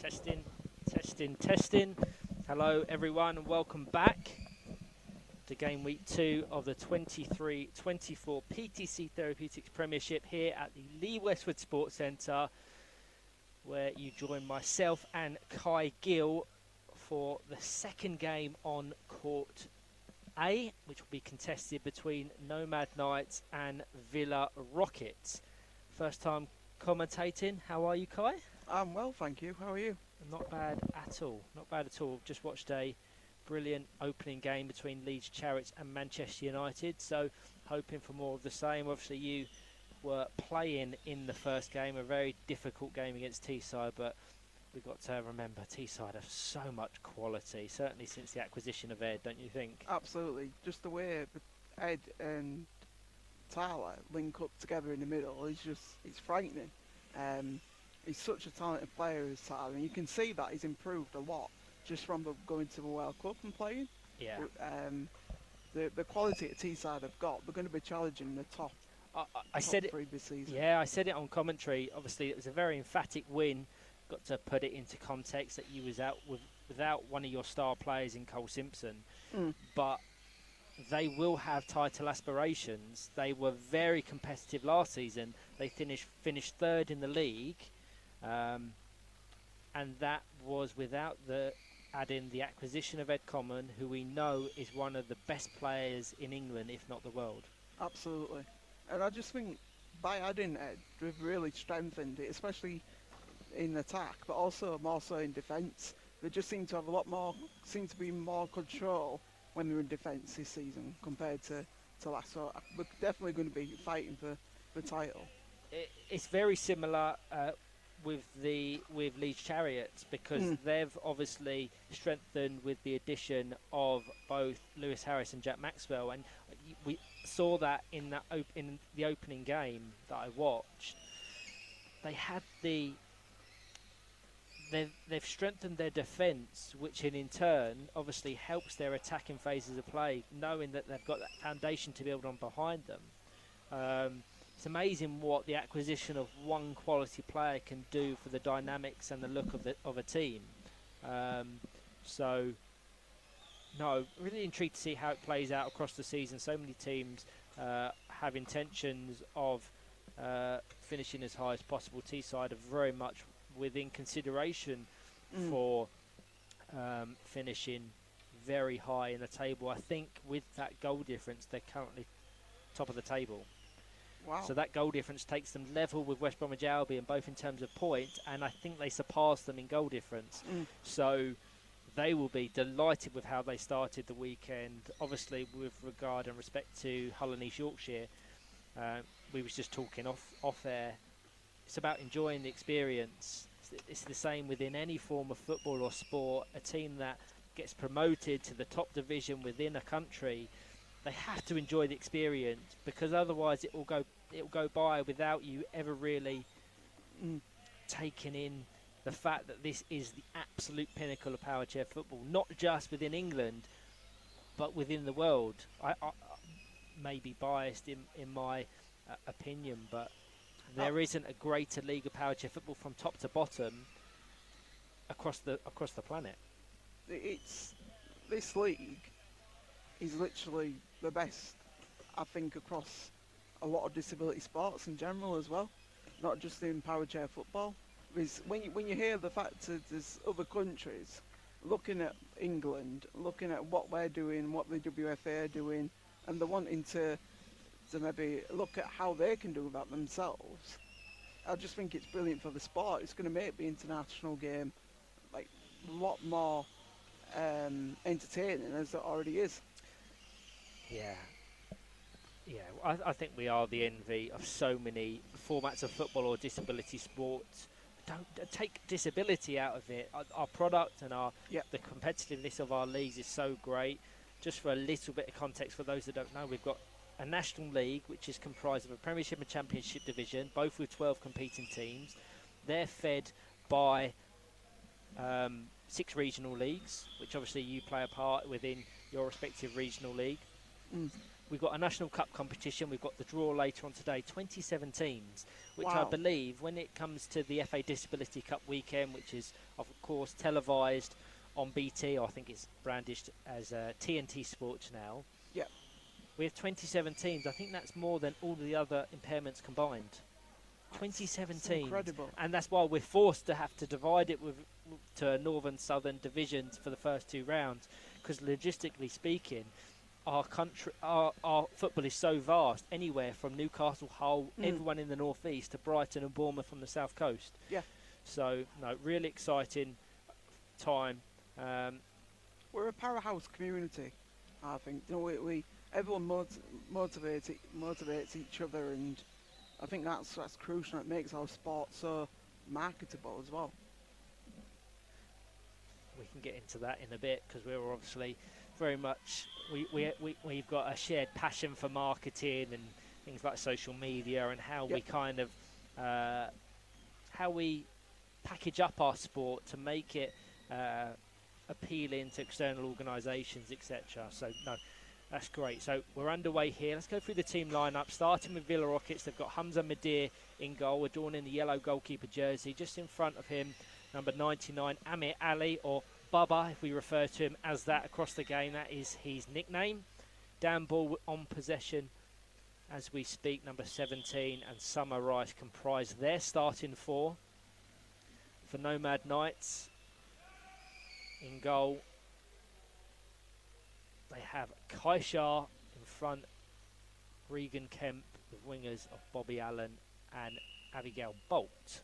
Testing, testing, testing. Hello, everyone, and welcome back to game week 2 of the 23-24 PTC Therapeutics Premiership here at the Lee Westwood Sports Centre, where you join myself and Kai Gill for the second game on Court A, which will be contested between Nomad Knights and Villa Rockets. First time commentating. How are you, Kai? I'm well, thank you. How are you? Not bad at all. Not bad at all. Just watched a brilliant opening game between Leeds Chariots and Manchester United. So hoping for more of the same. Obviously, you were playing in the first game, a very difficult game against Teesside, but we've got to remember Teesside have so much quality, certainly since the acquisition of Ed, don't you think? Absolutely. Just the way Ed and Tyler link up together in the middle is it's frightening. He's such a talented player as Tyler, and you can see that he's improved a lot just from going to the World Cup and playing. Yeah. The quality that Teesside have got, they're going to be challenging the top. I said it. Three this season. Yeah, I said it on commentary. Obviously, it was a very emphatic win. Got to put it into context that you was out without one of your star players in Cole Simpson, but they will have title aspirations. They were very competitive last season. They finished third in the league, and that was without adding the acquisition of Ed Common, who we know is one of the best players in England, if not the world. Absolutely. And I just think by adding Ed, we've really strengthened it, especially in attack, but also more so in defence. They just seem to have seem to be more control when they're in defence this season compared to last. So we're definitely going to be fighting for the title. It's very similar with Leeds Chariots, because they've obviously strengthened with the addition of both Lewis Harris and Jack Maxwell, and we saw that in the opening game that I watched. They had They've strengthened their defence, which in turn obviously helps their attacking phases of play, knowing that they've got that foundation to build on behind them. It's amazing what the acquisition of one quality player can do for the dynamics and the look of a team. So, really intrigued to see how it plays out across the season. So many teams have intentions of finishing as high as possible. Teesside are very much within consideration for finishing very high in the table. I think with that goal difference, they're currently top of the table. Wow. So that goal difference takes them level with West Bromwich Albion, both in terms of points, and I think they surpass them in goal difference. So they will be delighted with how they started the weekend. Obviously, with regard and respect to Hull and East Yorkshire, we was just talking off air. It's about enjoying the experience. It's the same within any form of football or sport. A team that gets promoted to the top division within a country, they have to enjoy the experience, because otherwise it will go by without you ever really taking in the fact that this is the absolute pinnacle of power chair football, not just within England, but within the world. I may be biased in my opinion, but there isn't a greater league of power chair football from top to bottom across the planet. This league is literally the best, I think, across a lot of disability sports in general as well, not just in power chair football. Because when you hear the fact that there's other countries looking at England, looking at what we're doing, what the WFA are doing, and they're wanting to maybe look at how they can do that themselves, I just think it's brilliant for the sport. It's going to make the international game like a lot more entertaining as it already is. Yeah. I think we are the envy of so many formats of football or disability sports. Don't take disability out of it. Our product and the competitiveness of our leagues is so great. Just for a little bit of context for those that don't know, we've got a national league which is comprised of a Premiership and Championship division, both with 12 competing teams. They're fed by 6 regional leagues, which obviously you play a part within your respective regional league. we've got a National Cup competition. We've got the draw later on today. 27 teams, which I Wow. believe, when it comes to the FA Disability Cup weekend, which is, of course, televised on BT, or I think it's brandished as TNT Sports now. Yep. We have 27 teams. I think that's more than all the other impairments combined. 27 It's teams. incredible. And that's why we're forced to have to divide it to northern, southern divisions for the first 2 rounds, because logistically speaking, our country, our football is so vast. Anywhere from Newcastle, Hull, everyone in the northeast to Brighton and Bournemouth from the south coast. Yeah. So no, really exciting time. We're a powerhouse community, I think. You know, we everyone motivates each other, and I think that's crucial. It makes our sport so marketable as well. We can get into that in a bit, because we're obviously very much we've got a shared passion for marketing and things like social media, and how we kind of how we package up our sport to make it appealing to external organisations, etc. So no, that's great. So we're underway here. Let's go through the team lineup, starting with Villa Rockets. They've got Hamza Madir in goal, adorning the yellow goalkeeper jersey. Just in front of him, number 99, Amir Ali, or Baba, if we refer to him as that across the game. That is his nickname. Dan Ball on possession as we speak, number 17, and Summer Rice comprise their starting 4. For Nomad Knights, in goal, they have Kaishar in front, Regan Kemp with wingers of Bobby Allen and Abigail Bolt.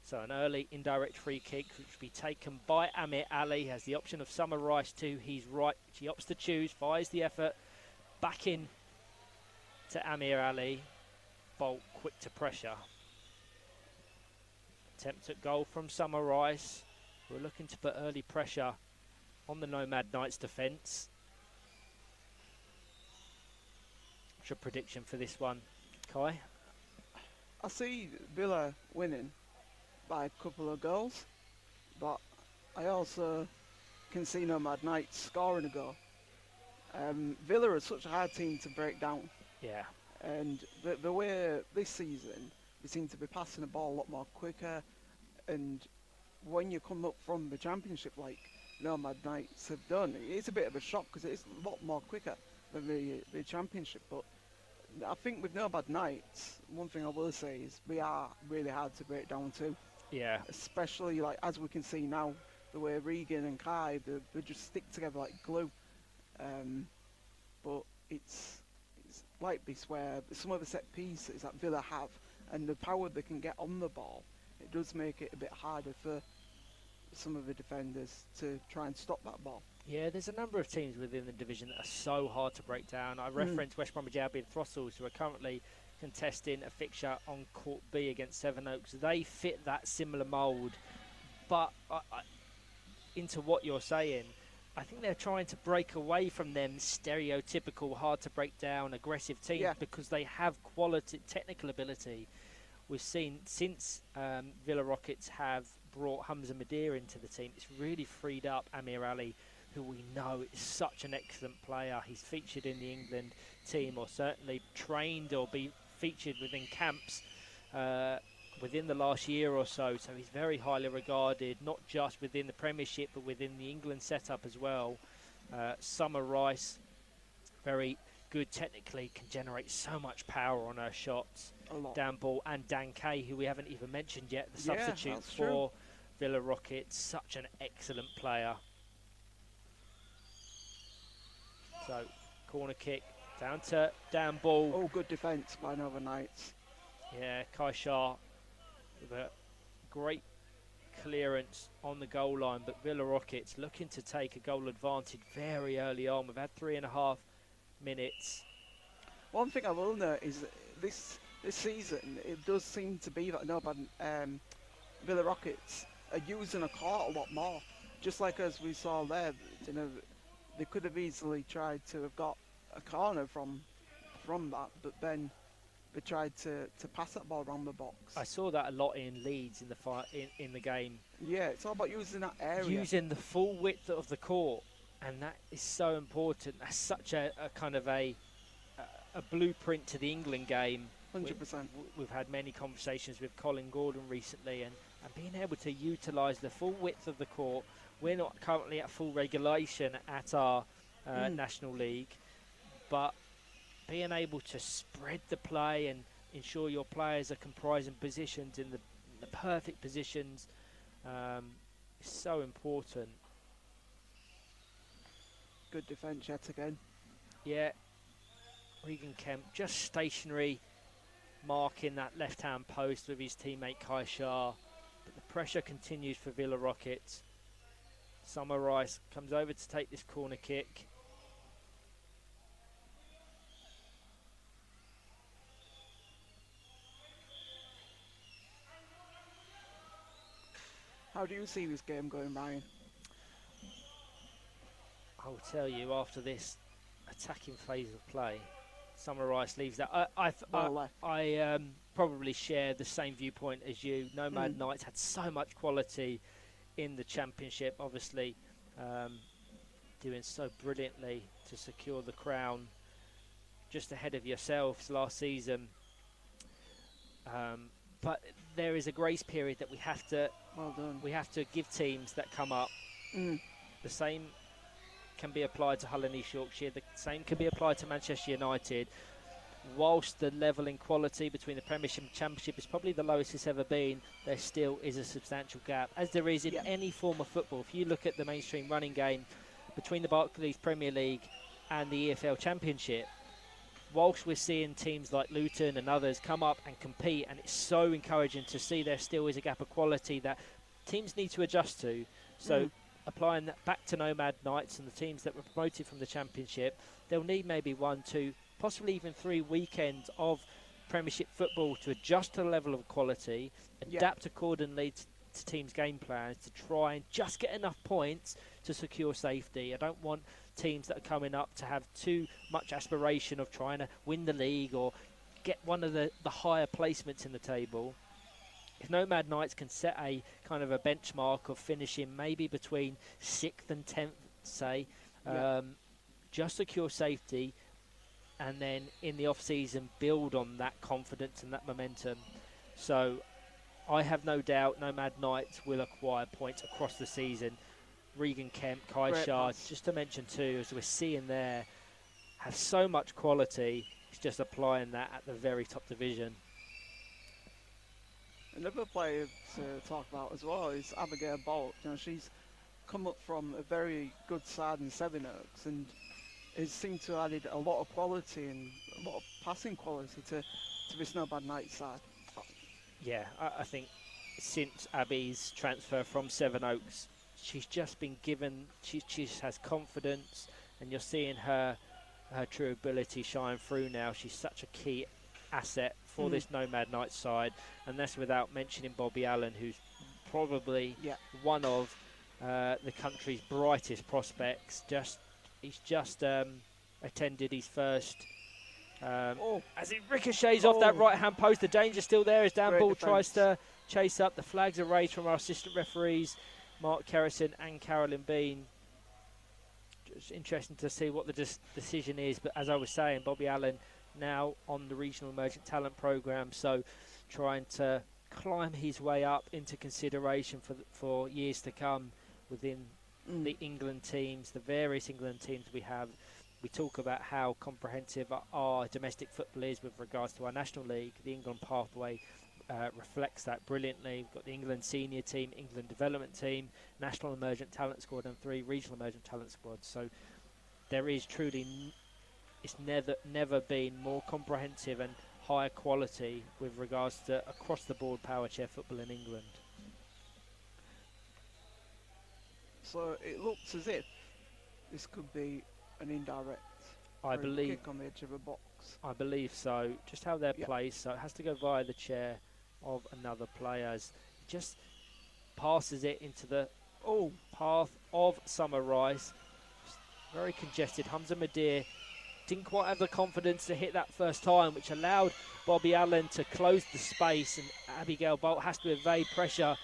So an early indirect free kick, which will be taken by Amir Ali. Has the option of Summer Rice too. He's right, which he opts to choose, fires the effort back in to Amir Ali. Bolt quick to pressure. Attempt at goal from Summer Rice. We're looking to put early pressure on the Nomad Knights defence. What's your prediction for this one, Kai? I see Villa winning by a couple of goals, but I also can see Nomad Knights scoring a goal. Villa are such a hard team to break down, Yeah. and the way this season they seem to be passing the ball a lot more quicker, and when you come up from the Championship like Nomad Knights have done, it's a bit of a shock because it's a lot more quicker than the Championship. But I think with Nomad Knights, one thing I will say is we are really hard to break down too. Yeah. Especially like as we can see now, the way Regan and Kai they just stick together like glue. But it's like this where some of the set pieces that Villa have and the power they can get on the ball, it does make it a bit harder for some of the defenders to try and stop that ball. Yeah, there's a number of teams within the division that are so hard to break down. I referenced West Bromwich Albion Throttles, who are currently contesting a fixture on Court B against Sevenoaks. They fit that similar mould, but into what you're saying, I think they're trying to break away from them stereotypical, hard to break down, aggressive teams because they have quality, technical ability. We've seen since Villa Rockets have brought Hamza Madir into the team, it's really freed up Amir Ali, who we know is such an excellent player. He's featured in the England team, or certainly trained or be featured within camps within the last year or so. So he's very highly regarded, not just within the Premiership, but within the England setup as well. Summer Rice, very good technically, can generate so much power on her shots. Dan Ball and Dan Kay, who we haven't even mentioned yet, the substitute for Villa Rockets, such an excellent player. So, corner kick down to Dan Ball. Oh, good defence by Northern Knights. Yeah, Kai Shah with a great clearance on the goal line, but Villa Rockets looking to take a goal advantage very early on. We've had 3.5 minutes. One thing I will note is that this season, it does seem to be that Villa Rockets are using a court a lot more. Just like as we saw there, you know, they could have easily tried to have got a corner from that, but then they tried to pass that ball around the box. I saw that a lot in Leeds in the game. Yeah, it's all about using that area. Using the full width of the court, and that is so important. That's such a kind of a a blueprint to the England game. 100%. We've had many conversations with Colin Gordon recently, and being able to utilise the full width of the court. We're not currently at full regulation at our National League, but being able to spread the play and ensure your players are comprising positions in the perfect positions is so important. Good defence yet again. Yeah, Regan Kemp just stationary, marking that left-hand post with his teammate Kai Shah. But the pressure continues for Villa Rockets. Summer Rice comes over to take this corner kick. How do you see this game going, Ryan? I will tell you, after this attacking phase of play, Summer Rice leaves that. I probably share the same viewpoint as you. Nomad Knights had so much quality in the Championship, obviously doing so brilliantly to secure the crown just ahead of yourselves last season. But there is a grace period that we have to give teams that come up. The same can be applied to Hull and East Yorkshire. The same can be applied to Manchester United. Whilst the level in quality between the Premiership and Championship is probably the lowest it's ever been, there still is a substantial gap, as there is in any form of football. If you look at the mainstream running game between the Barclays Premier League and the EFL Championship, whilst we're seeing teams like Luton and others come up and compete, and it's so encouraging to see there still is a gap of quality that teams need to adjust to. So applying that back to Nomad Knights and the teams that were promoted from the Championship, they'll need maybe 1, 2, possibly even 3 weekends of Premiership football to adjust to the level of quality, adapt accordingly to teams' game plans to try and just get enough points to secure safety. I don't want teams that are coming up to have too much aspiration of trying to win the league or get one of the higher placements in the table. If Nomad Knights can set a kind of a benchmark of finishing maybe between 6th and 10th, say, just secure safety, and then in the off-season build on that confidence and that momentum. So I have no doubt Nomad Knights will acquire points across the season. Regan Kemp, Kai Shah, just to mention two, as we're seeing there, have so much quality. It's just applying that at the very top division. Another player to talk about as well is Abigail Bolt. You know, she's come up from a very good side in Sevenoaks and it seemed to have added a lot of quality and a lot of passing quality to this Nomad Knights side. Yeah, I think since Abby's transfer from Sevenoaks, she's just been given, she has confidence, and you're seeing her true ability shine through now. She's such a key asset for this Nomad Knights side, and that's without mentioning Bobby Allen, who's probably one of the country's brightest prospects. He's just attended his first as it ricochets off that right-hand post. The danger's still there as Dan Ball tries to chase up. The flags are raised from our assistant referees, Mark Kerrison and Carolyn Bean. It's interesting to see what the decision is, but as I was saying, Bobby Allen now on the Regional Emergent Talent Programme, so trying to climb his way up into consideration for years to come within the England teams, the various England teams we have. We talk about how comprehensive our domestic football is with regards to our National League. The England pathway reflects that brilliantly. We've got the England senior team, England development team, National Emergent Talent Squad and 3 Regional Emergent Talent Squads. So there is truly, it's never been more comprehensive and higher quality with regards to across the board power chair football in England. So it looks as if this could be an indirect kick on the edge of a box. I believe so. Just how they're placed, so it has to go via the chair of another player. As just passes it into the path of Summer Rice. Very congested. Hamza Madir didn't quite have the confidence to hit that first time, which allowed Bobby Allen to close the space, and Abigail Bolt has to evade pressure.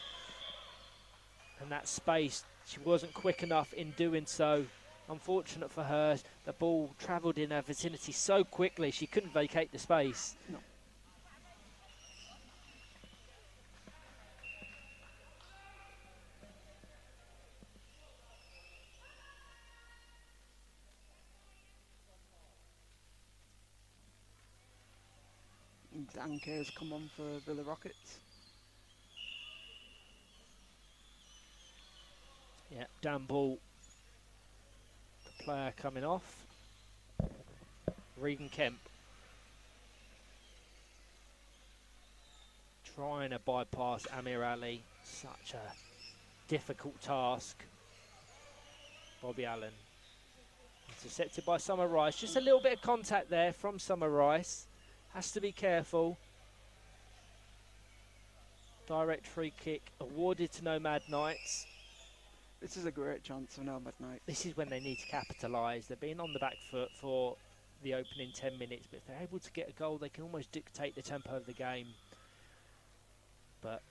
And that space, she wasn't quick enough in doing so. unfortunate for her, the ball travelled in her vicinity so quickly she couldn't vacate the space. No. Dan Kerr's come on for Villa Rockets. Yeah, Dan Ball, the player coming off. Regan Kemp trying to bypass Amir Ali. Such a difficult task. Bobby Allen. Intercepted by Summer Rice. Just a little bit of contact there from Summer Rice. Has to be careful. Direct free kick awarded to Nomad Knights. This is a great chance for Nomad Knights. This is when they need to capitalise. They've been on the back foot for the opening 10 minutes, but if they're able to get a goal, they can almost dictate the tempo of the game. But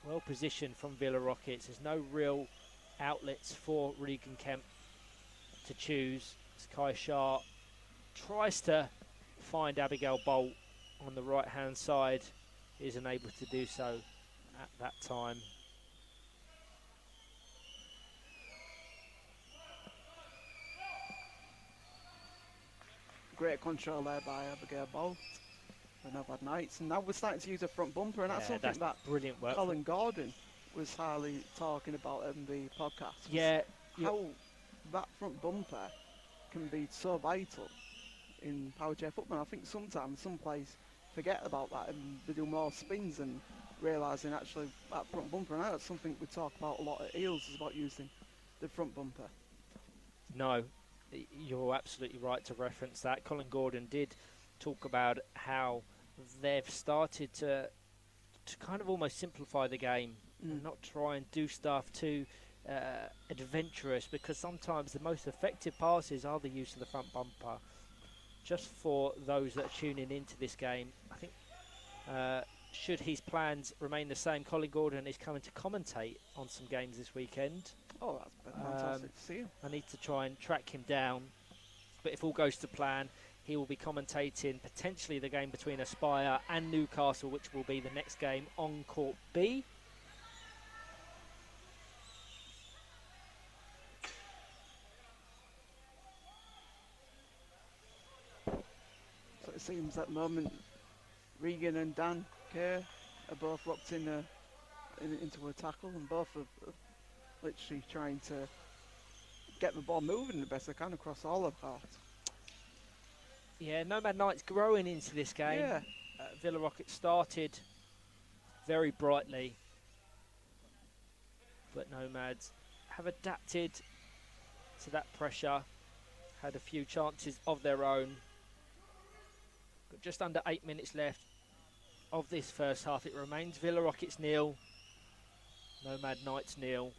well positioned from Villa Rockets. There's no real outlets for Regan Kemp to choose. Kai Sharp tries to find Abigail Bolt on the right hand side, isn't able to do so at that time. Great control there by Abigail Bolt for Nomad Knights, and now we're starting to use a front bumper, and that's something that brilliant work. Colin Gordon was highly talking about in the podcast. Yeah, how that front bumper can be so vital in power chair football. I think sometimes some players forget about that and they do more spins and realising actually that front bumper, and that's something we talk about a lot at Eels, is about using the front bumper. No, you're absolutely right to reference that. Colin Gordon did talk about how they've started to kind of almost simplify the game and not try and do stuff too adventurous, because sometimes the most effective passes are the use of the front bumper. Just for those that are tuning into this game, I think should his plans remain the same, Colin Gordon is coming to commentate on some games this weekend. Oh, that's fantastic to see him. I need to try and track him down, but if all goes to plan, he will be commentating potentially the game between Aspire and Newcastle, which will be the next game on Court B. So it seems at the moment Regan and Dan Kerr are both locked into a tackle, and both are literally trying to get the ball moving the best they can across all of halves. Yeah, Nomad Knights growing into this game. Yeah. Villa Rockets started very brightly, but Nomads have adapted to that pressure, had a few chances of their own. Got just under 8 minutes left of this first half. It remains Villa Rockets 0, Nomad Knights 0.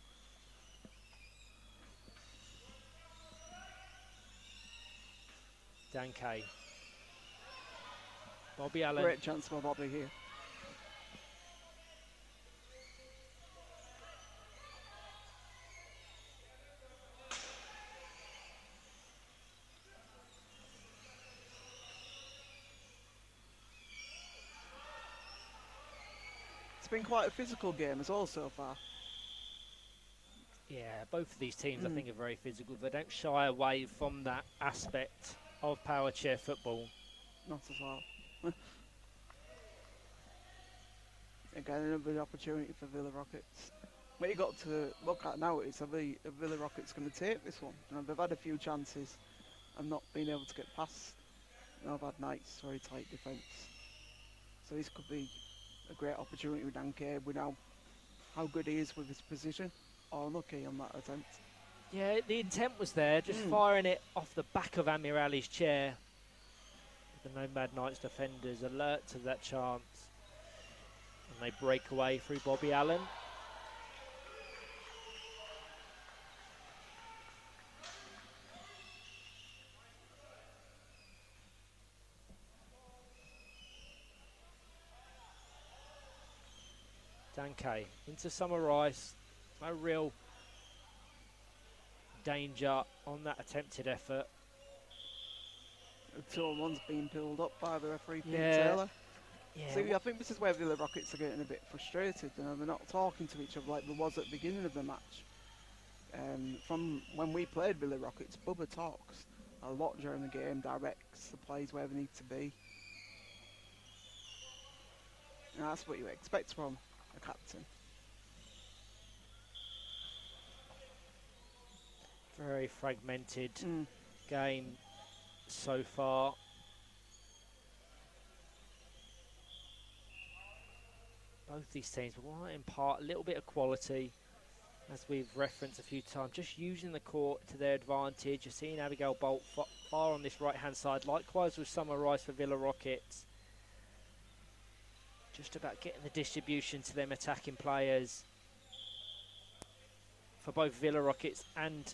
Dan Kay. Bobby Allen. Great chance for Bobby here. It's been quite a physical game as well so far. Yeah, both of these teams I think are very physical. They don't shy away from that aspect of power chair football. Not as well. Again, another opportunity for Villa Rockets. What you got to look at now is are Villa Rockets going to take this one? And they've had a few chances and not been able to get past Nomad Knights, very tight defence. So this could be a great opportunity with Dan Kerr. We know how good he is with his position, or unlucky on that attempt. Yeah, the intent was there, just firing it off the back of Amir Ali's chair. The Nomad Knights defenders alert to that chance. And they break away through Bobby Allen. Dan Kay into Summer Rice. No real danger on that attempted effort. The 2-on-1's being pulled up by the referee, Pete Yeah. Taylor. Yeah, See, I think this is where Villa Rockets are getting a bit frustrated. You know, they're not talking to each other like there was at the beginning of the match. From when we played Villa Rockets, Bubba talks a lot during the game, directs the plays where they need to be. And that's what you expect from a captain. very fragmented game so far. Both these teams want to impart a little bit of quality, as we've referenced a few times, just using the court to their advantage. You're seeing Abigail Bolt far on this right-hand side. Likewise with Summer Rice for Villa Rockets. Just about getting the distribution to them attacking players for both Villa Rockets and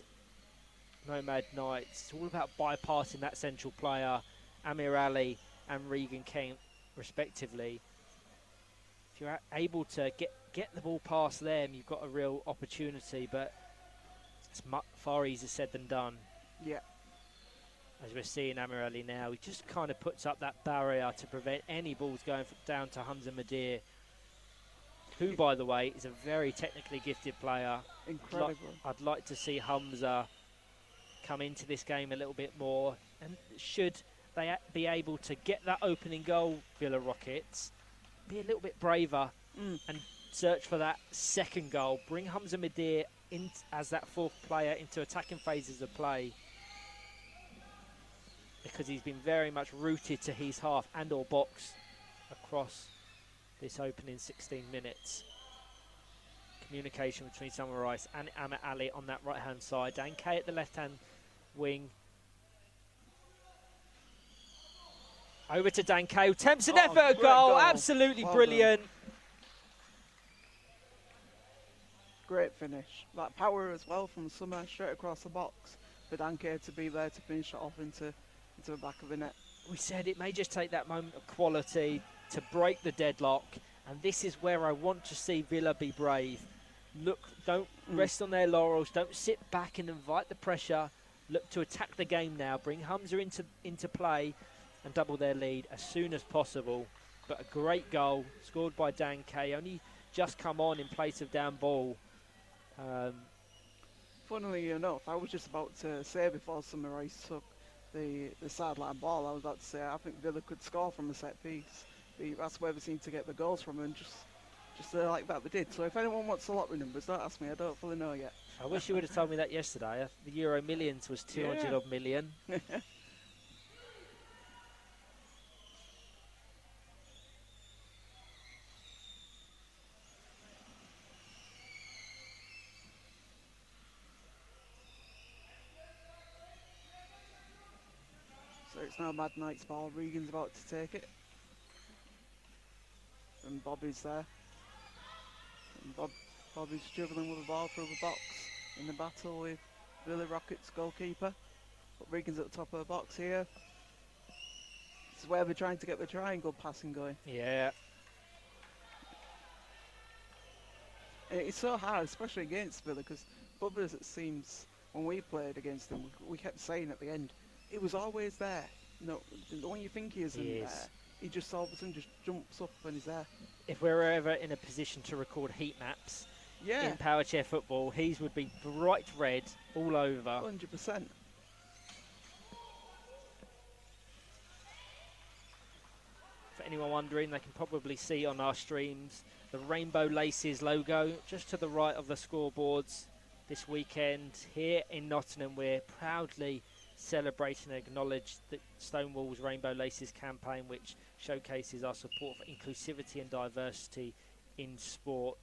Nomad Knights. It's all about bypassing that central player, Amir Ali and Regan Kent, respectively. If you're able to get the ball past them, you've got a real opportunity, but it's far easier said than done. Yeah. As we're seeing Amir Ali now, he just kind of puts up that barrier to prevent any balls going down to Hamza Madir, who, by the way, is a very technically gifted player. Incredible. I'd like to see Hamza come into this game a little bit more, and should they be able to get that opening goal, Villa Rockets, be a little bit braver and search for that second goal. Bring Hamza Madir in as that fourth player into attacking phases of play, because he's been very much rooted to his half and or box across this opening 16 minutes. Communication between Summer Rice and Amir Ali on that right-hand side. Dan Kay at the left-hand wing. Over to Dan Kay, who attempts an effort, a goal. Absolutely brilliant. Great finish. That power as well from Summer, straight across the box for Dan Kay to be there to finish it off into the back of the net. We said it may just take that moment of quality to break the deadlock, and this is where I want to see Villa be brave. Look, don't rest on their laurels, don't sit back and invite the pressure. Look to attack the game now, bring Hamza into play and double their lead as soon as possible. But a great goal scored by Dan Kay, only just come on in place of Dan Ball. Funnily enough, I was just about to say before Summer Rice took the sideline ball, I was about to say I think Villa could score from a set piece. That's where they seem to get the goals from, and just like that they did. So if anyone wants the lottery numbers, don't ask me, I don't fully know yet. I wish you would have told me that yesterday. The Euro Millions was 200 odd million. So it's now Mad Knight's ball. Regan's about to take it. And Bobby's there. And Bobby's dribbling with the ball through the box in the battle with Villa Rockets goalkeeper. But Regan's at the top of the box here. This is where they're trying to get the triangle passing going. Yeah. And it's so hard, especially against Villa, because Bubba, as it seems, when we played against them, we kept saying at the end, it was always there. No, when you think he isn't there, he just all of a sudden just jumps up and he's there. If we're ever in a position to record heat maps in Power Chair football, his would be bright red all over. 100%. For anyone wondering, they can probably see on our streams the Rainbow Laces logo just to the right of the scoreboards this weekend. Here in Nottingham, we're proudly celebrating and acknowledge the Stonewall's Rainbow Laces campaign, which showcases our support for inclusivity and diversity in sport.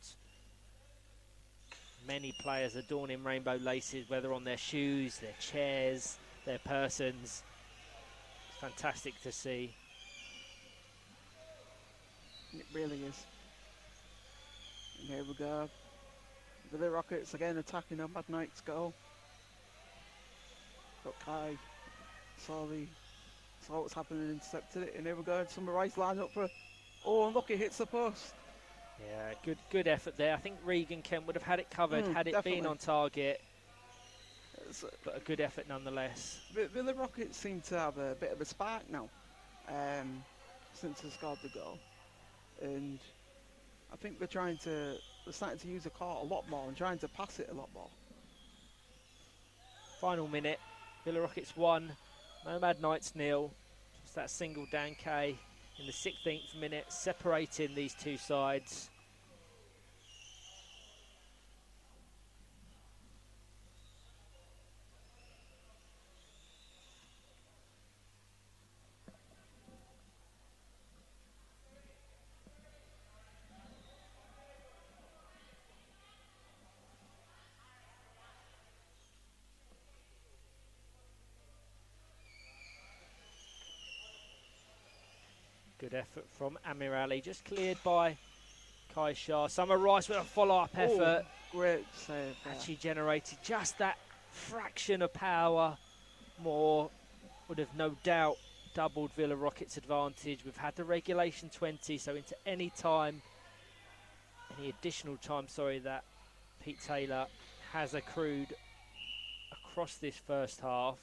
Many players adorning rainbow laces, whether on their shoes, their chairs, their persons. It's fantastic to see. It really is. And here we go. The Rockets again attacking on Mad Knight's goal. But Kai saw what's happening and intercepted it. And here we go. Summer Rice line up for. Oh, and look, it hits the post. Yeah, good effort there. I think Regan Kent would have had it covered had it been on target. but a good effort nonetheless. Villa Rockets seem to have a bit of a spark now since they scored the goal, and I think they're starting to use the court a lot more and trying to pass it a lot more. Final minute, Villa Rockets 1, Nomad Knights 0. Just that single Dan Kay in the 16th minute, separating these two sides. Good effort from Amir Ali, just cleared by Kai Shah. Summer Rice with a follow-up effort. Great save there. Actually generated just that fraction of power more. Would have no doubt doubled Villa Rockets' advantage. We've had the regulation 20, so into any additional time, that Pete Taylor has accrued across this first half.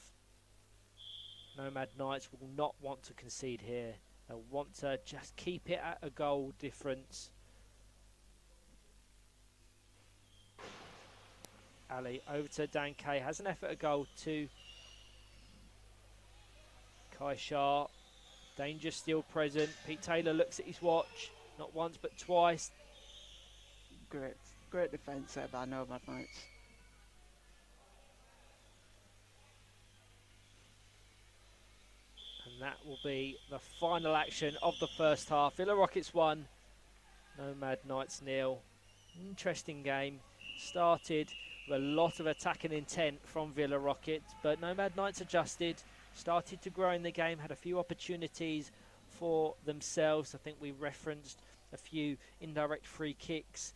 Nomad Knights will not want to concede here. They'll want to just keep it at a goal difference. Ali over to Dan Kay, has an effort at goal to Kai Shah. Danger still present. Pete Taylor looks at his watch, not once but twice. Great defence there by Nomad Knights. And that will be the final action of the first half. Villa Rockets 1, Nomad Knights 0. Interesting game. Started with a lot of attacking intent from Villa Rockets, but Nomad Knights adjusted, started to grow in the game, had a few opportunities for themselves. I think we referenced a few indirect free kicks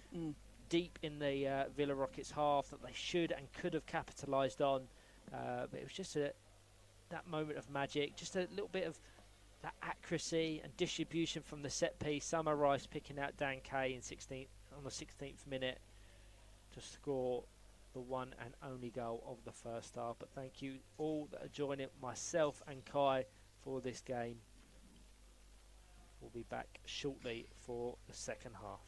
deep in the Villa Rockets half that they should and could have capitalised on. But it was just that moment of magic, just a little bit of that accuracy and distribution from the set piece. Summer Rice picking out Dan Kay on the 16th minute to score the one and only goal of the first half. But thank you all that are joining myself and Kai for this game. We'll be back shortly for the second half.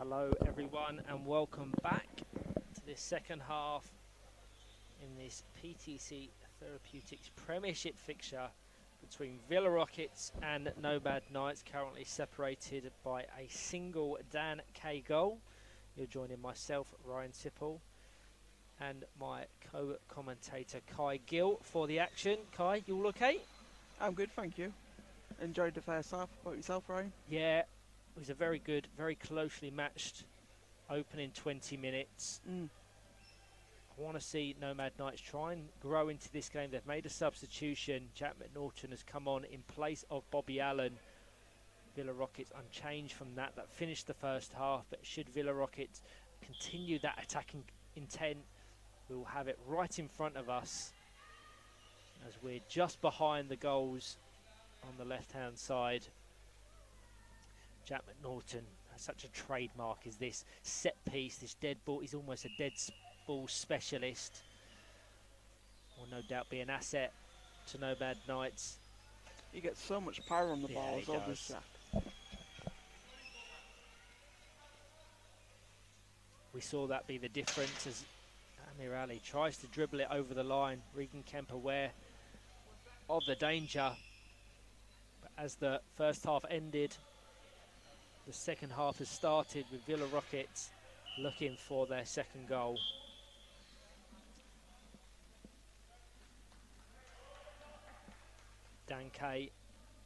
Hello everyone and welcome back to this second half in this PTC Therapeutics Premiership fixture between Villa Rockets and Nomad Knights, currently separated by a single Dan K goal. You're joining myself, Ryan Sipple, and my co-commentator Kai Gill for the action. Kai, you all okay? I'm good, thank you. Enjoyed the first half. What about yourself, Ryan? Yeah, it was a very good, very closely matched opening 20 minutes. I want to see Nomad Knights try and grow into this game. They've made a substitution. Jack McNaughton has come on in place of Bobby Allen. Villa Rockets unchanged from that. That finished the first half, but should Villa Rockets continue that attacking intent, we will have it right in front of us as we're just behind the goals on the left-hand side. Jack McNaughton has such a trademark is this set piece, this dead ball. He's almost a dead ball specialist. Will no doubt be an asset to Nomad Knights. He gets so much power on the ball as well, does Jack. We saw that be the difference as Amir Ali tries to dribble it over the line. Regan Kemp aware of the danger. But as the first half ended, the second half has started with Villa Rockets looking for their second goal. Dan Kay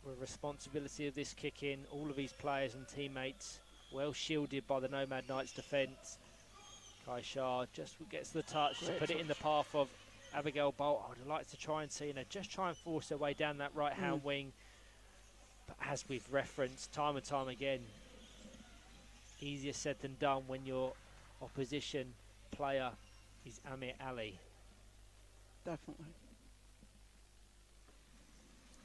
with responsibility of this kick in. All of his players and teammates well shielded by the Nomad Knights defence. Kai Shah just gets the touch to put it in the path of Abigail Bolt. I would like to try and see her just try and force her way down that right hand wing. But as we've referenced time and time again, easier said than done when your opposition player is Amir Ali. Definitely.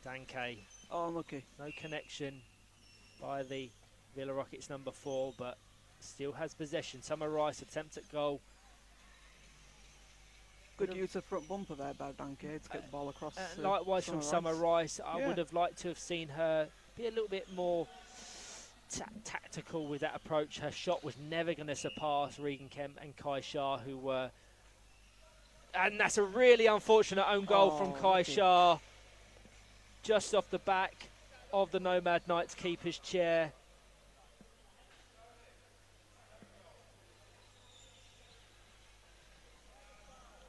Danke. Oh, unlucky. No connection by the Villa Rockets number 4, but still has possession. Summer Rice attempts at goal. Good use of front bumper there by Danke to get the ball across. Likewise from Summer Rice. I would have liked to have seen her be a little bit more tactical with that approach. Her shot was never going to surpass Regan Kemp and Kai Shah, who were... And that's a really unfortunate own goal from Kai Shah. Just off the back of the Nomad Knights keeper's chair.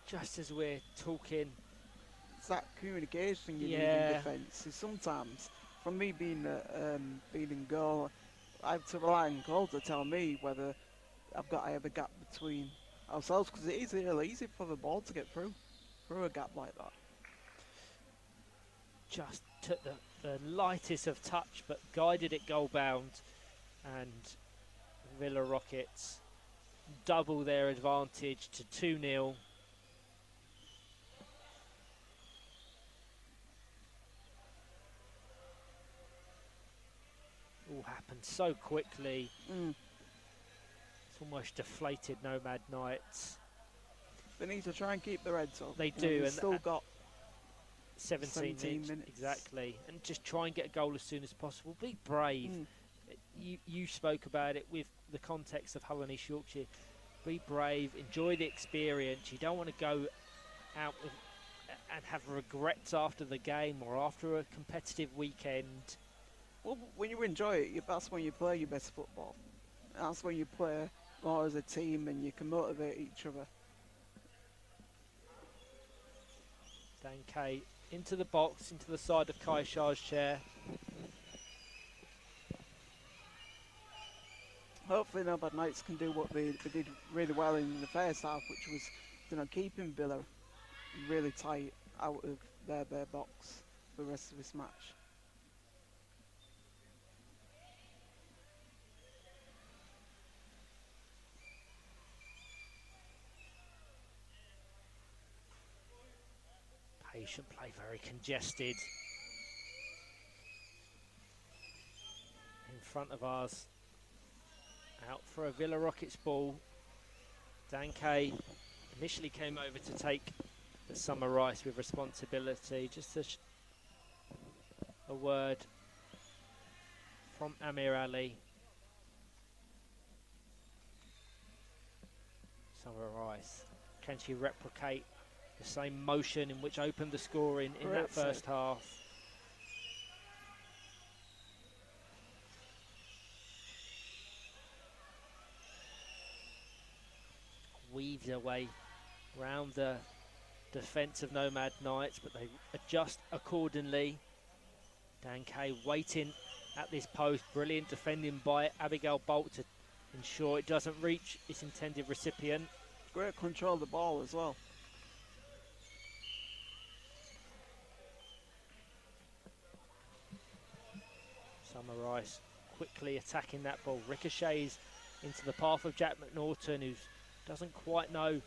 Just as we're talking. It's that communication you need in defence. Sometimes, from me being in goal, I have to rely on goal to tell me whether I have a gap between ourselves, because it is really easy for the ball to get through a gap like that. Just took the lightest of touch, but guided it goal bound, and Villa Rockets double their advantage to 2-0. All happened so quickly. It's almost deflated Nomad Knights. They need to try and keep their heads up. They do, and still got 17 minutes exactly, and just try and get a goal as soon as possible. Be brave. You spoke about it with the context of Hull and East Yorkshire. Be brave, enjoy the experience. You don't want to go out and have regrets after the game or after a competitive weekend. Well, when you enjoy it, that's when you play your best football. That's when you play more as a team and you can motivate each other. Dan Kay into the box, into the side of Kai Shah's chair. Hopefully Nomad Knights can do what they did really well in the first half, which was keeping Villa really tight out of their box for the rest of this match. Patient play, very congested. In front of us. Out for a Villa Rockets ball. Danke initially came over to take the Summer Rice with responsibility. Just a word from Amir Ali. Summer Rice. Can she replicate the same motion in which opened the scoring in that first half? Weaves her way round the defence of Nomad Knights, but they adjust accordingly. Dan Kay waiting at this post. Brilliant defending by Abigail Bolt to ensure it doesn't reach its intended recipient. Great control of the ball as well. Summer Rice quickly attacking that ball. Ricochets into the path of Jack McNaughton, who doesn't quite know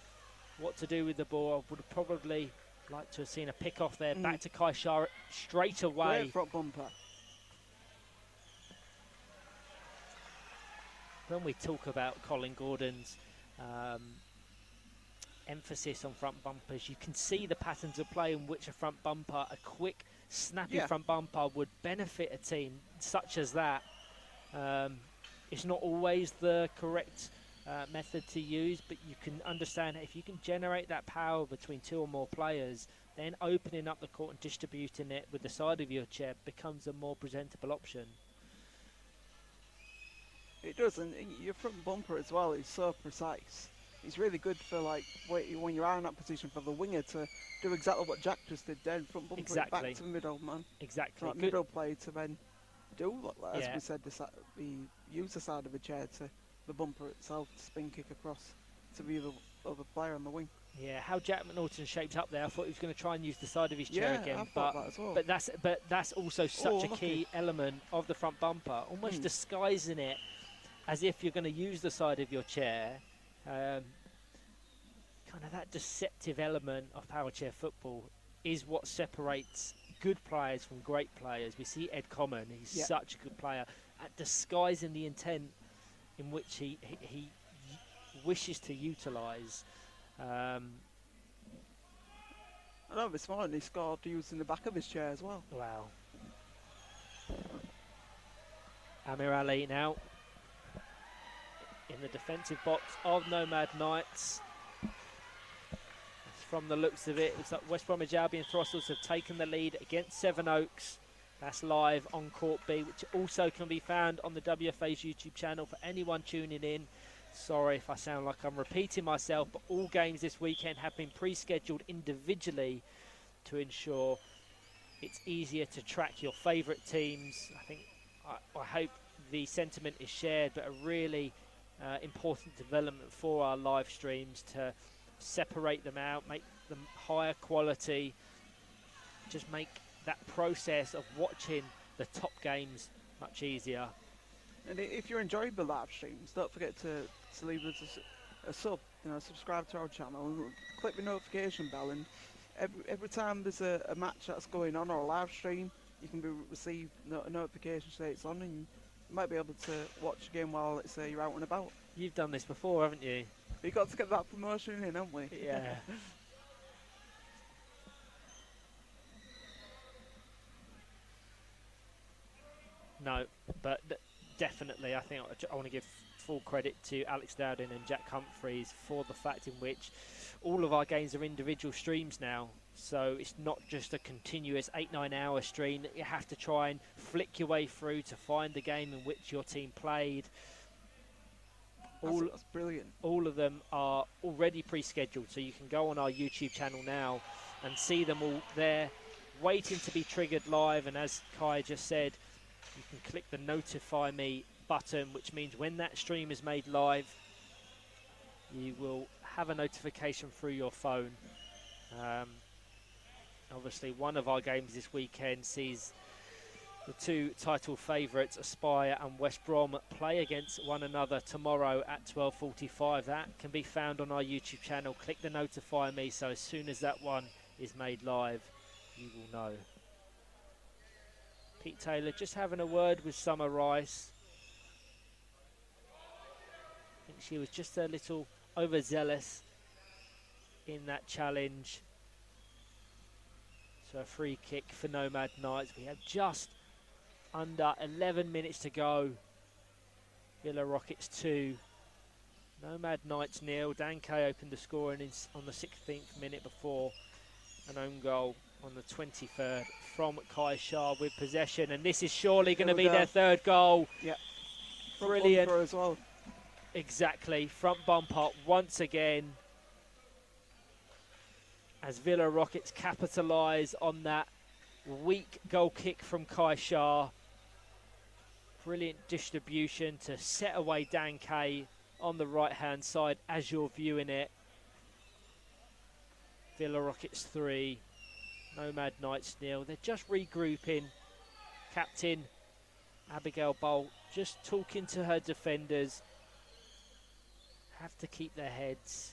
what to do with the ball. I would have probably liked to have seen a pick off there. Back to Kai Shah straight away. Great front bumper. When we talk about Colin Gordon's emphasis on front bumpers, you can see the patterns of play in which a front bumper, a quick, snappy front bumper would benefit a team such as that. It's not always the correct method to use, but you can understand if you can generate that power between two or more players, then opening up the court and distributing it with the side of your chair becomes a more presentable option. It does, and your front bumper as well is so precise. It's really good for, like, when you are in that position for the winger to do exactly what Jack just did then, front bumper it back to the middle man. Exactly. That middle play to then do, as we said, use the side of the chair to the bumper itself, spin kick across to the other player on the wing. Yeah, how Jack McNaughton shaped up there, I thought he was going to try and use the side of his chair again. I thought that as well. But that's also such a key element of the front bumper, almost disguising it as if you're going to use the side of your chair. Kind of that deceptive element of power chair football is what separates good players from great players. We see Ed Common, he's such a good player at disguising the intent in which he wishes to utilise. I know this morning he scored using the back of his chair as well. Wow. Amir Ali now in the defensive box of Nomad Knights. From the looks of it, looks like West Bromwich Albion Throstles have taken the lead against Sevenoaks. That's live on Court B, which also can be found on the WFA's YouTube channel for anyone tuning in. Sorry if I sound like I'm repeating myself, but all games this weekend have been pre-scheduled individually to ensure it's easier to track your favourite teams. I hope the sentiment is shared, but a really important development for our live streams to separate them out, make them higher quality, just make that process of watching the top games much easier. And if you're enjoying the live streams, don't forget to leave us a sub, subscribe to our channel and click the notification bell, and every time there's a match that's going on or a live stream, you can receive a notification saying it's on, and you might be able to watch a game while, let's say, you're out and about. You've done this before, haven't you? We've got to get that promotion in, haven't we? Yeah. No, but definitely, I think I want to give full credit to Alex Dowden and Jack Humphreys for the fact in which all of our games are individual streams now. So it's not just a continuous 8-9 hour stream that you have to try and flick your way through to find the game in which your team played. That's brilliant. All of them are already pre-scheduled, so you can go on our YouTube channel now and see them all there, waiting to be triggered live. And as Kai just said, you can click the Notify Me button, which means when that stream is made live, you will have a notification through your phone. Obviously, one of our games this weekend sees the two title favourites, Aspire and West Brom, play against one another tomorrow at 12:45. That can be found on our YouTube channel. Click the Notify Me, so as soon as that one is made live, you will know. Pete Taylor just having a word with Summer Rice. I think she was just a little overzealous in that challenge. So a free kick for Nomad Knights. We have just under 11 minutes to go. Villa Rockets 2, Nomad Knights nil. Dan Kay opened the scoring on the 16th minute before an own goal on the 23rd from Kai Shah with possession, and this is surely going to be their third goal. Yeah, brilliant as well. Exactly, front bumper once again as Villa Rockets capitalise on that weak goal kick from Kai Shah. Brilliant distribution to set away Dan Kay on the right hand side as you're viewing it. Villa Rockets 3, Nomad Knights nil. They're just regrouping. Captain Abigail Bolt just talking to her defenders. Have to keep their heads.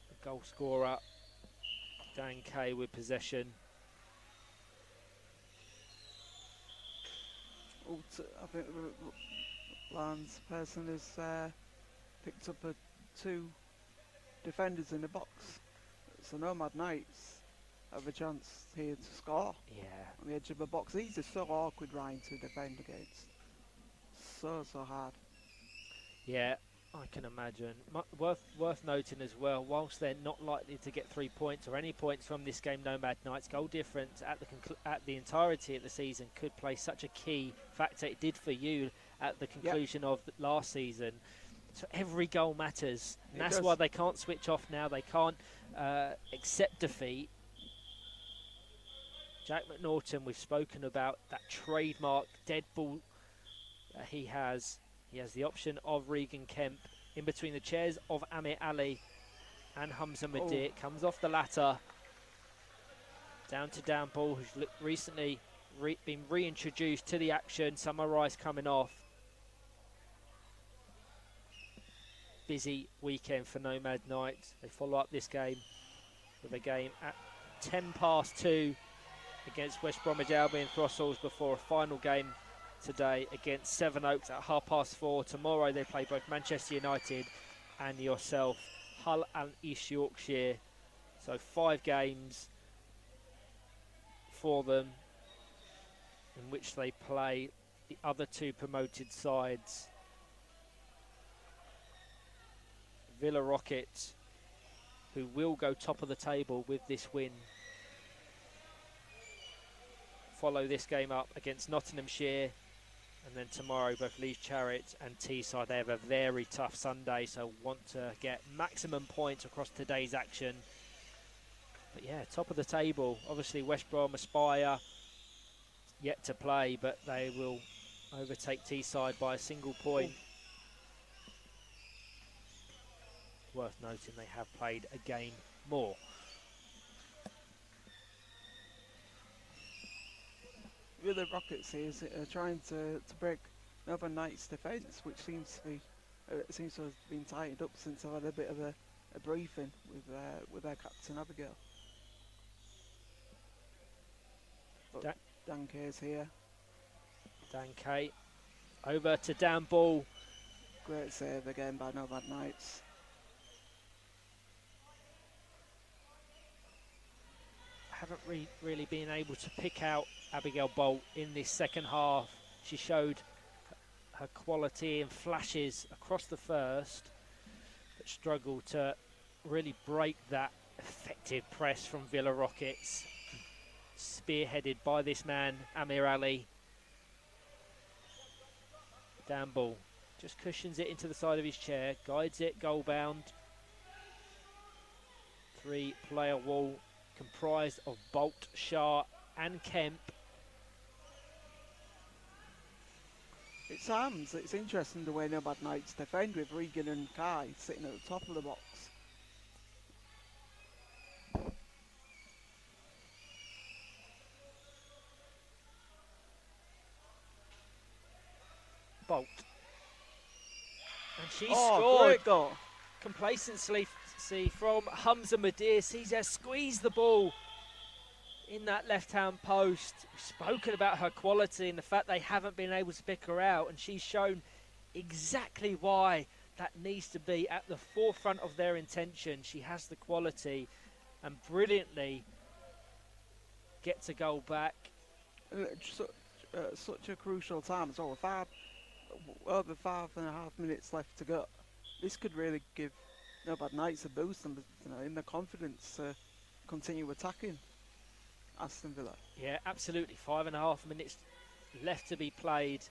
The goal scorer, Dan Kay with possession. I think Lance person has picked up 2 defenders in the box. So Nomad Knights have a chance here to score. Yeah. On the edge of the box. These are so awkward, Ryan, to defend against. So hard. Yeah, I can imagine. Worth noting as well, whilst they're not likely to get 3 points or any points from this game, Nomad Knights, goal difference at the entirety of the season could play such a key factor. It did for you at the conclusion of last season. So every goal matters. And that's why they can't switch off now. They can't accept defeat. Jack McNaughton, we've spoken about that trademark dead ball that he has. He has the option of Regan Kemp in between the chairs of Amir Ali and Hamza Madir. Comes off the latter. Down to Dan Ball, who's recently been reintroduced to the action. Summer Rice coming off. Busy weekend for Nomad Knights. They follow up this game with a game at 2:10 against West Bromwich Albion Throstles before a final game today against Sevenoaks at 4:30. Tomorrow they play both Manchester United and yourself, Hull and East Yorkshire. So 5 games for them in which they play the other 2 promoted sides. Villa Rockets, who will go top of the table with this win, follow this game up against Nottinghamshire, and then tomorrow both Leeds Chariots and Teesside. They have a very tough Sunday, so want to get maximum points across today's action. But yeah, top of the table. Obviously West Brom aspire yet to play, but they will overtake Teesside by a single point. Worth noting they have played a game more. The Rockets here are trying to break Northern Knights' defence, which seems to have been tightened up since I've had a bit of a briefing with their captain Abigail. But Dan Kay's here. Dan Kay over to Dan Ball. Great save again by Nomad Knights. Haven't really been able to pick out Abigail Bolt in this second half. She showed her quality and flashes across the first, but struggled to really break that effective press from Villa Rockets, spearheaded by this man, Amir Ali. Dan Ball just cushions it into the side of his chair, guides it goal bound. 3-player wall comprised of Bolt, Shah and Kemp. It's arms. It's interesting the way Nomad Knights defend with Regan and Kai sitting at the top of the box. Bolt. And she scored. Great goal. Complacency from Hamza Madir. Sees her squeeze the ball in that left-hand post. We've spoken about her quality and the fact they haven't been able to pick her out, and she's shown exactly why that needs to be at the forefront of their intention. She has the quality and brilliantly gets a goal back. Such a crucial time as well. Over 5.5 minutes left to go. This could really give Nomad Knights a boost and in their confidence to continue attacking Aston Villa. Yeah, absolutely. 5.5 minutes left to be played.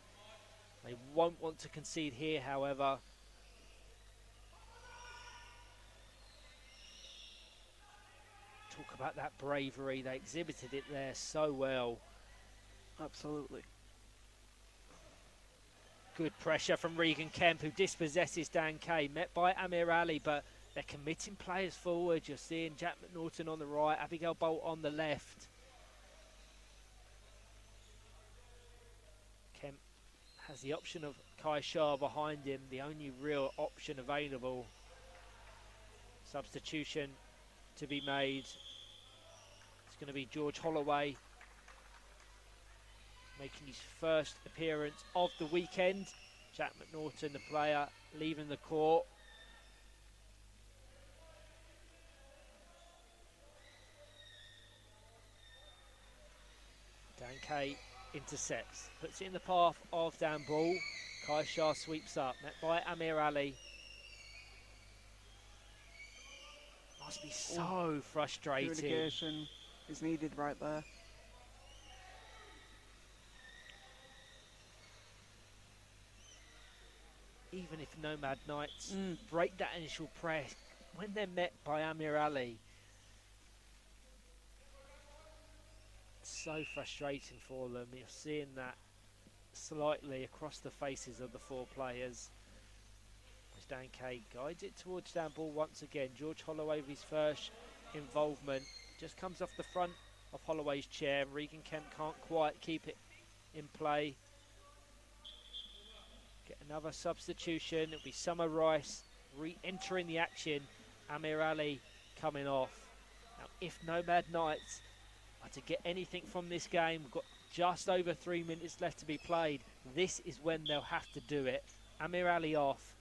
They won't want to concede here, however. Talk about that bravery. They exhibited it there so well. Absolutely. Good pressure from Regan Kemp, who dispossesses Dan Kay. Met by Amir Ali, but they're committing players forward. You're seeing Jack McNaughton on the right, Abigail Bolt on the left. Kemp has the option of Kai Shah behind him, the only real option available. Substitution to be made. It's going to be George Holloway making his first appearance of the weekend. Jack McNaughton, the player, leaving the court. Dan Kay intercepts, puts it in the path of Dan Ball. Kai Shah sweeps up, met by Amir Ali. Must be so frustrating. Communication is needed right there. Even if Nomad Knights break that initial press, when they're met by Amir Ali, it's so frustrating for them. You're seeing that slightly across the faces of the four players. As Dan Kay guides it towards Dan Ball once again. George Holloway with his first involvement. Just comes off the front of Holloway's chair. Regan Kemp can't quite keep it in play. Get another substitution. It'll be Summer Rice re-entering the action. Amir Ali coming off. Now, if Nomad Knights are to get anything from this game, we've got just over 3 minutes left to be played. This is when they'll have to do it. Amir Ali off.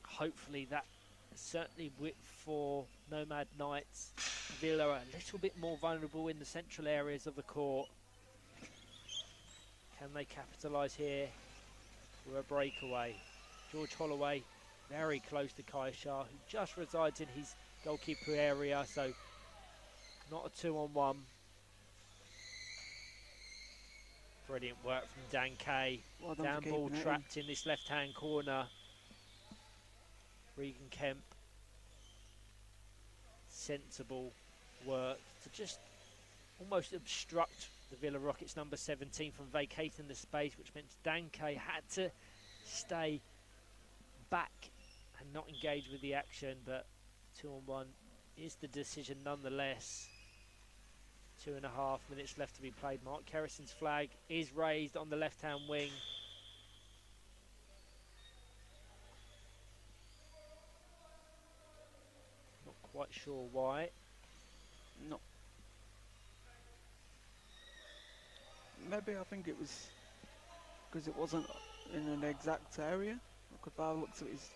Hopefully that certainly for Nomad Knights. Villa are a little bit more vulnerable in the central areas of the court. Can they capitalise here? For a breakaway. George Holloway very close to Kai Shah, who just resides in his goalkeeper area, so not a 2-on-1. Brilliant work from Dan Kay. Well Dan Ball trapped in this left-hand corner. Regan Kemp. Sensible work to just almost obstruct the Villa Rockets number 17 from vacating the space, which meant Dan Kay had to stay back and not engage with the action, but 2-on-1 is the decision nonetheless. 2.5 minutes left to be played. Mark Kerrison's flag is raised on the left-hand wing. Not quite sure why. No. Maybe I think it was because it wasn't in an exact area. Because by the looks of it, he's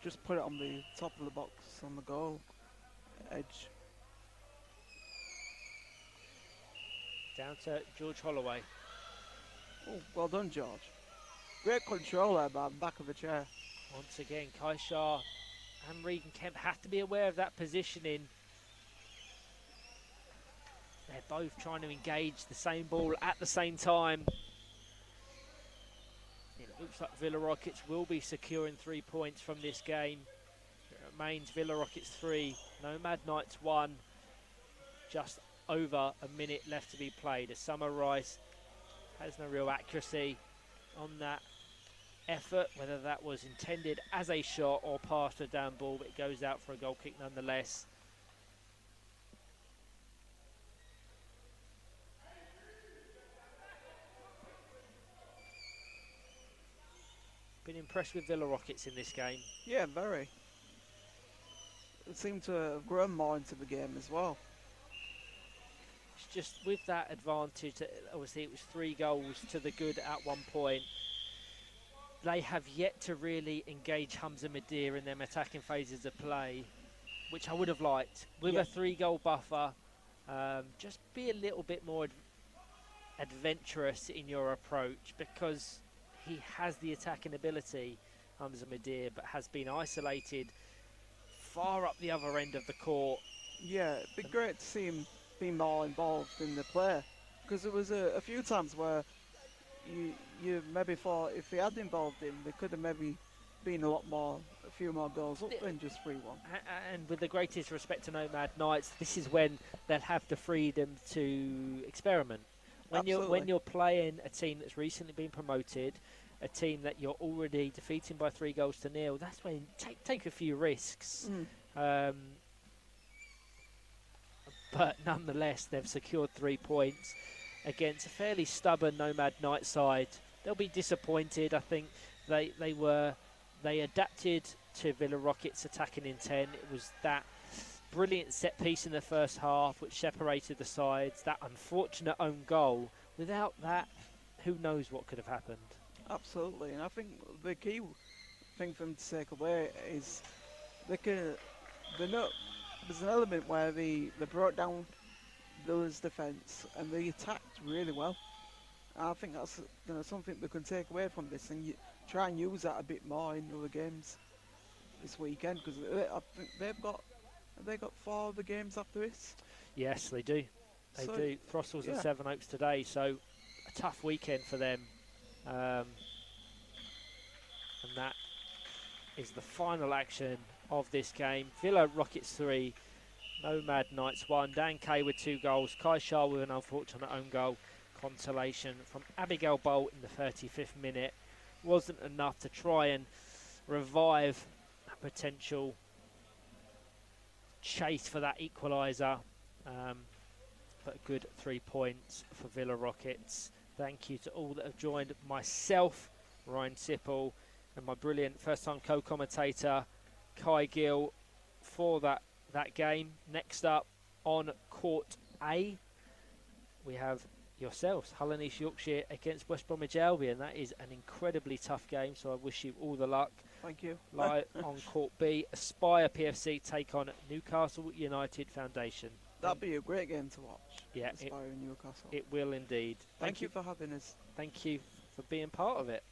just put it on the top of the box on the goal edge. Down to George Holloway. Oh, well done, George. Great control there by the back of the chair. Once again, Kai Shah and Regan Kemp have to be aware of that positioning. They're both trying to engage the same ball at the same time. It looks like Villa Rockets will be securing 3 points from this game. It remains Villa Rockets 3, Nomad Knights 1. Just over a minute left to be played. As Summer Rice has no real accuracy on that effort, whether that was intended as a shot or past a down ball, but it goes out for a goal kick nonetheless. Been impressed with Villa Rockets in this game. Yeah, very. It seemed to have grown more into the game as well. It's just with that advantage, that obviously it was 3 goals to the good at one point. they have yet to really engage Hamza Madir in them attacking phases of play, which I would have liked. With a 3-goal buffer, just be a little bit more adventurous in your approach, because he has the attacking ability, Hamza Madir, but has been isolated far up the other end of the court. Yeah, it'd be great to see him be more involved in the play, because there was a few times where you maybe thought if he had involved him, they could have maybe been a few more goals up than just 3-1. And with the greatest respect to Nomad Knights, this is when they'll have the freedom to experiment. When you're playing a team that's recently been promoted, a team that you're already defeating by 3-0, that's when take a few risks. But nonetheless, they've secured 3 points against a fairly stubborn Nomad Knight side. They'll be disappointed. I think they adapted to Villa Rocket's attacking intent. It was that brilliant set piece in the first half which separated the sides, that unfortunate own goal. Without that, who knows what could have happened. Absolutely, and I think the key thing for them to take away is there's an element where they brought down Villa's defence and they attacked really well. And I think that's something they can take away from this, and try and use that a bit more in other games this weekend, because I think they got 4 other games after this. Yes, they do. They do. Throstles and Sevenoaks today, so a tough weekend for them. And that is the final action of this game. Villa Rockets 3, Nomad Knights 1. Dan Kay with 2 goals, Kai Shah with an unfortunate own goal. Consolation from Abigail Bolt in the 35th minute. Wasn't enough to try and revive a potential chase for that equaliser. But a good 3 points for Villa Rockets. Thank you to all that have joined myself, Ryan Sipple, and my brilliant first-time co-commentator, Kai Gill, for that game. Next up on Court A, we have yourselves, Hull and East Yorkshire against West Bromwich Albion. That is an incredibly tough game, so I wish you all the luck. Thank you. Live on Court B, Aspire PFC take on Newcastle United Foundation. That'd be a great game to watch. Yeah, Aspire and Newcastle. It will indeed. Thank you for having us. Thank you for being part of it.